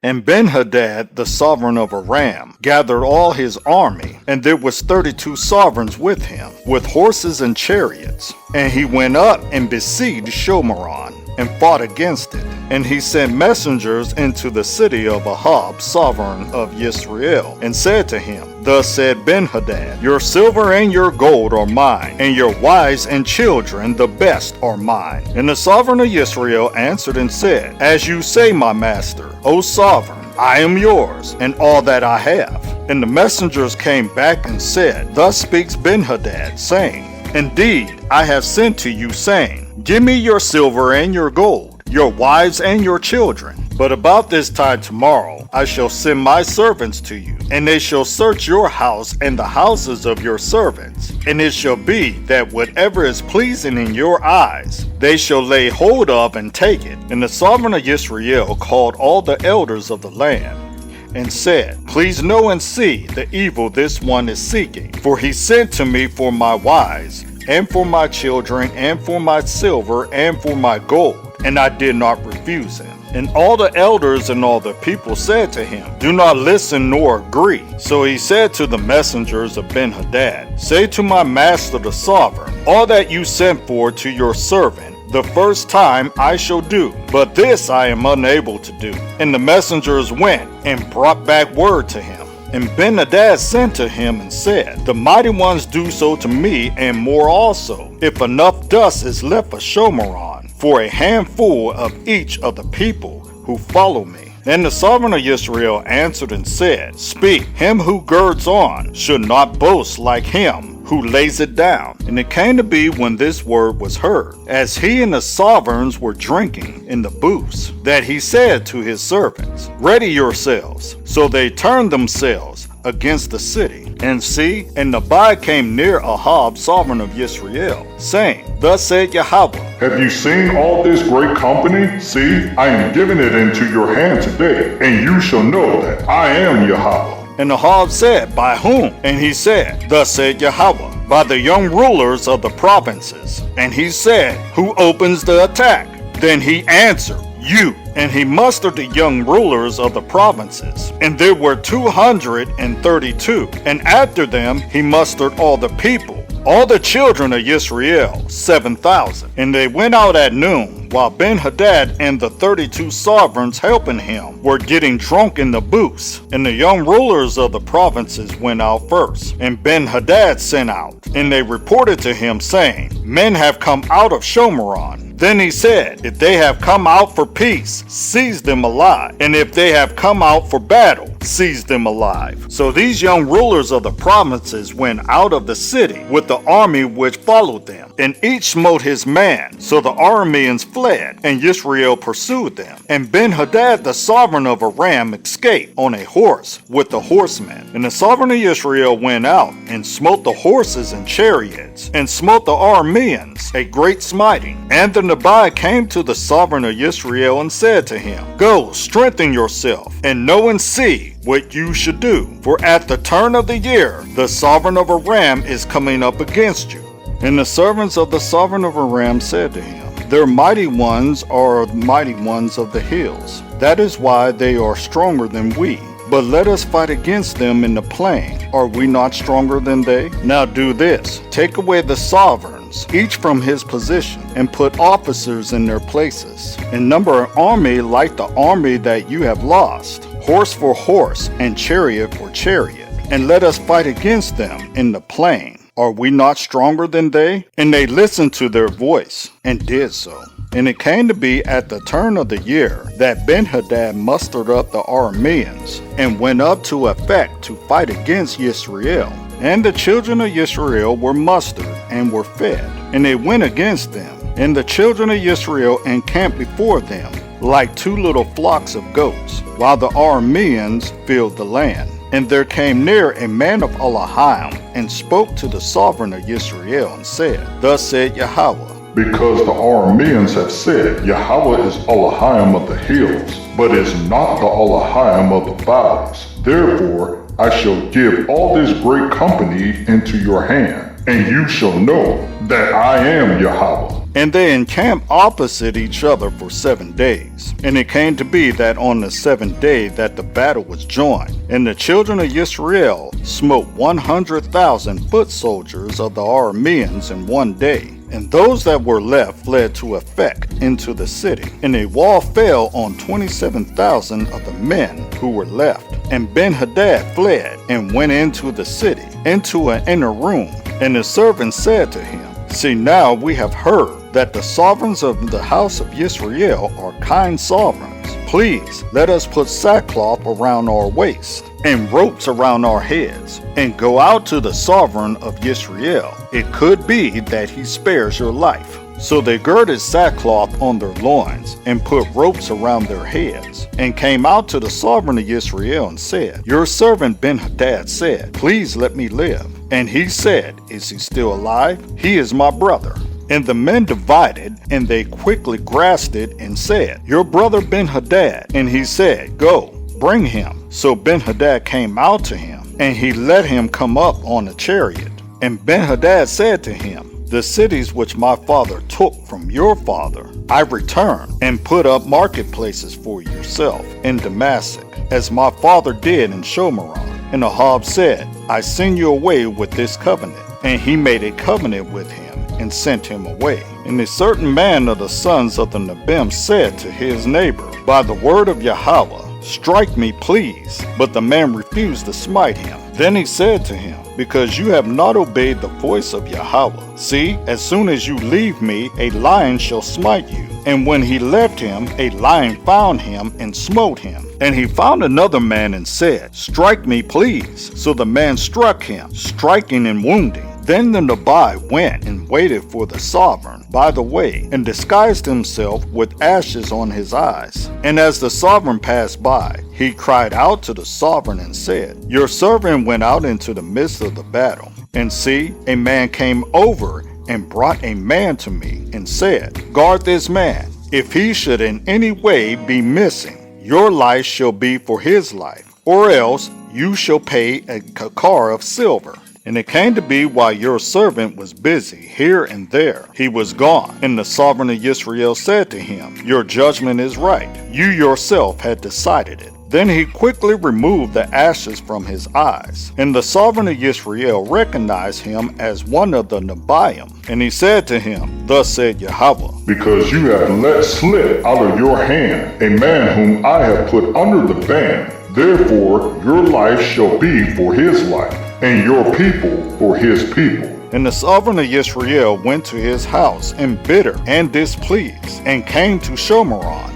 And Benhadad, the sovereign of Aram, gathered all his army, and there was 32 sovereigns with him, with horses and chariots. And he went up and besieged Shomeron, and fought against it. And he sent messengers into the city of Ahab, sovereign of Yisrael, and said to him, Thus said Benhadad, Your silver and your gold are mine, and your wives and children, the best, are mine. And the sovereign of Yisrael answered and said, As you say, my master, O sovereign, I am yours, and all that I have. And the messengers came back and said, Thus speaks Benhadad, saying, Indeed, I have sent to you, saying, Give me your silver and your gold, your wives and your children. But about this time tomorrow I shall send my servants to you, and they shall search your house and the houses of your servants. And it shall be that whatever is pleasing in your eyes, they shall lay hold of and take it. And the sovereign of Israel called all the elders of the land, and said, Please know and see the evil this one is seeking. For he sent to me for my wives, and for my children, and for my silver, and for my gold, and I did not refuse him. And all the elders and all the people said to him, Do not listen nor agree. So he said to the messengers of Benhadad, Say to my master the sovereign, All that you sent for to your servant, the first time I shall do, but this I am unable to do. And the messengers went and brought back word to him. And Benhadad sent to him and said, The mighty ones do so to me, and more also, if enough dust is left for Shomeron, for a handful of each of the people who follow me. And the sovereign of Israel answered and said, Speak, him who girds on should not boast like him who lays it down. And it came to be when this word was heard, as he and the sovereigns were drinking in the booths, that he said to his servants, Ready yourselves. So they turned themselves against the city. And see, and Nabai came near Ahab, sovereign of Yisrael, saying, Thus said Yahweh, Have you seen all this great company? See, I am giving it into your hand today, and you shall know that I am Yahweh. And Ahab said, By whom? And he said, Thus said Yahweh, By the young rulers of the provinces. And he said, Who opens the attack? Then he answered, You. And he mustered the young rulers of the provinces, and there were 232. And after them he mustered all the people, all the children of Israel, 7,000. And they went out at noon, while Benhadad and the 32 sovereigns helping him were getting drunk in the booths. And the young rulers of the provinces went out first, and Benhadad sent out. And they reported to him, saying, Men have come out of Shomeron. Then he said, If they have come out for peace, seize them alive. And if they have come out for battle, seize them alive. So these young rulers of the provinces went out of the city with the army which followed them, and each smote his man. So the Arameans fled, and Yisrael pursued them. And Benhadad the sovereign of Aram escaped on a horse with the horsemen. And the sovereign of Israel went out, and smote the horses and chariots, and smote the Arameans, a great smiting. And the Nabai came to the sovereign of Israel and said to him, Go, strengthen yourself, and know and see what you should do. For at the turn of the year, the sovereign of Aram is coming up against you. And the servants of the sovereign of Aram said to him, Their mighty ones are mighty ones of the hills. That is why they are stronger than we. But let us fight against them in the plain. Are we not stronger than they? Now do this, take away the sovereigns, each from his position, and put officers in their places, and number an army like the army that you have lost, horse for horse, and chariot for chariot, and let us fight against them in the plain. Are we not stronger than they? And they listened to their voice, and did so. And it came to be at the turn of the year that Benhadad mustered up the Arameans, and went up to Aphek to fight against Yisrael. And the children of Yisrael were mustered, and were fed, and they went against them. And the children of Yisrael encamped before them, like two little flocks of goats, while the Arameans filled the land. And there came near a man of Elohim, and spoke to the sovereign of Yisrael, and said, Thus said Yahweh, Because the Arameans have said, Yahweh is Elohim of the hills, but is not the Elohim of the valleys. Therefore I shall give all this great company into your hand, and you shall know that I am Yahweh. And they encamped opposite each other for 7 days. And it came to be that on the 7th day that the battle was joined, and the children of Israel smote 100,000 foot soldiers of the Arameans in 1 day. And those that were left fled to Aphek into the city. And a wall fell on 27,000 of the men who were left. And Ben-Hadad fled and went into the city, into an inner room. And the servant said to him, See, now we have heard that the sovereigns of the house of Israel are kind sovereigns. Please let us put sackcloth around our waists and ropes around our heads, and go out to the sovereign of Israel. It could be that he spares your life. So they girded sackcloth on their loins, and put ropes around their heads, and came out to the sovereign of Israel and said, Your servant Ben-Hadad said, Please let me live. And he said, Is he still alive? He is my brother. And the men divided, and they quickly grasped it and said, Your brother Ben-Hadad. And he said, Go, bring him. So Ben-Hadad came out to him, and he let him come up on a chariot. And Ben-Hadad said to him, The cities which my father took from your father, I return, and put up marketplaces for yourself in Damascus, as my father did in Shomeron. And Ahab said, I send you away with this covenant. And he made a covenant with him, and sent him away. And a certain man of the sons of the Nabim said to his neighbor, By the word of Yahweh, strike me, please. But the man refused to smite him. Then he said to him, Because you have not obeyed the voice of Yahweh. See, as soon as you leave me, a lion shall smite you. And when he left him, a lion found him and smote him. And he found another man and said, Strike me, please. So the man struck him, striking and wounding. Then the Nabai went and waited for the sovereign by the way, and disguised himself with ashes on his eyes. And as the sovereign passed by, he cried out to the sovereign and said, Your servant went out into the midst of the battle. And see, a man came over and brought a man to me and said, Guard this man. If he should in any way be missing, your life shall be for his life, or else you shall pay a kekar of silver. And it came to be while your servant was busy here and there, he was gone. And the sovereign of Israel said to him, Your judgment is right. You yourself had decided it. Then he quickly removed the ashes from his eyes. And the sovereign of Israel recognized him as one of the Nebaim. And he said to him, Thus said Yahweh, Because you have let slip out of your hand a man whom I have put under the ban, therefore your life shall be for his life, and your people for his people. And the sovereign of Israel went to his house, embittered and displeased, and came to Shomeron.